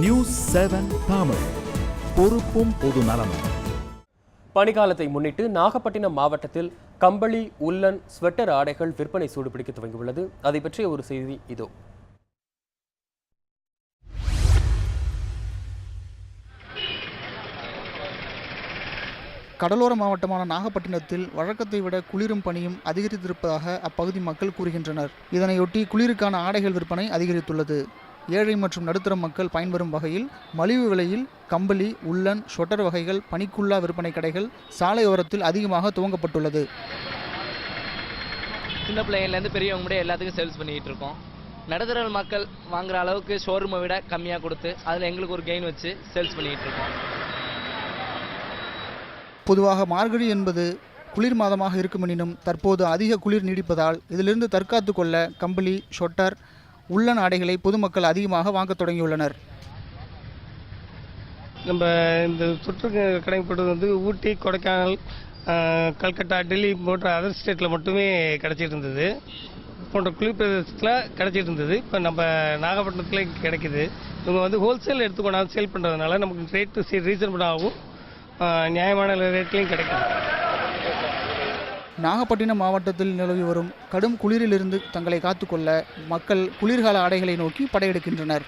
News 7 Tamil, பொறுப்பும் பொது நலமும். பனிக்காலத்தை முன்னிட்டு நாகப்பட்டினம் மாவட்டத்தில் கம்பளி, உல்லன், ஸ்வெட்டர் ஆடைகள் விற்பனை சூடுபிடிக்க துவங்கியுள்ளது. அதை பற்றிய ஒரு செய்தி இதோ. கடலோர மாவட்டமான நாகப்பட்டினத்தில் வழக்கத்தை விட குளிரும் பனியும் அதிகரித்திருப்பதாக அப்பகுதி மக்கள் கூறுகின்றனர். இதனையொட்டி குளிருக்கான ஆடைகள் விற்பனை அதிகரித்துள்ளது. ஏழை மற்றும் நடுத்தர மக்கள் பயன்பெறும் வகையில் மலிவு விலையில் கம்பளி, உல்லன், ஷொட்டர் வகைகள் பனிக்குள்ளா விற்பனை கடைகள் சாலையோரத்தில் அதிகமாக துவங்கப்பட்டுள்ளது. சின்ன பிள்ளைங்கள்லேருந்து பெரியவங்க கூட எல்லாத்துக்கும் சேல்ஸ் பண்ணிக்கிட்டு இருக்கோம். நடுத்தர மக்கள் வாங்குற அளவுக்கு ஷோரூமை விட கம்மியாக கொடுத்து அதில் எங்களுக்கு ஒரு கெயின் வச்சு சேல்ஸ் பண்ணிக்கிட்டு இருக்கோம். பொதுவாக மார்கழி என்பது குளிர் மாதமாக இருக்கும் எனினும் தற்போது அதிக குளிர் நீடிப்பதால் இதிலிருந்து தற்காத்து கொள்ள கம்பளி, ஷொட்டர், உல்லன் ஆடைகளை பொதுமக்கள் அதிகமாக வாங்க தொடங்கியுள்ளனர். நம்ம இந்த சுற்று கடைப்படுவது ஊட்டி, கொடைக்கானல், கல்கட்டா, டெல்லி போன்ற அதர் ஸ்டேட்டில் மட்டுமே கிடச்சிட்டு இருந்தது. போன்ற குளிர் பிரதேசத்தில் கிடச்சிட்டு இருந்தது. இப்போ நம்ம நாகப்பட்டினத்தில் கிடைக்கிது. இவங்க ஹோல்சேல் எடுத்துக்கொண்டாந்து சேல் பண்ணுறதுனால நமக்கு ரேட்டு ரீசனபிளாகவும் நியாயமான ரேட்லையும் கிடைக்கும். நாகப்பட்டினம் மாவட்டத்தில் நிலவி வரும் கடும் குளிரிலிருந்து தங்களை காத்துக்கொள்ள மக்கள் குளிர்கால ஆடைகளை நோக்கி படையெடுக்கின்றனர்.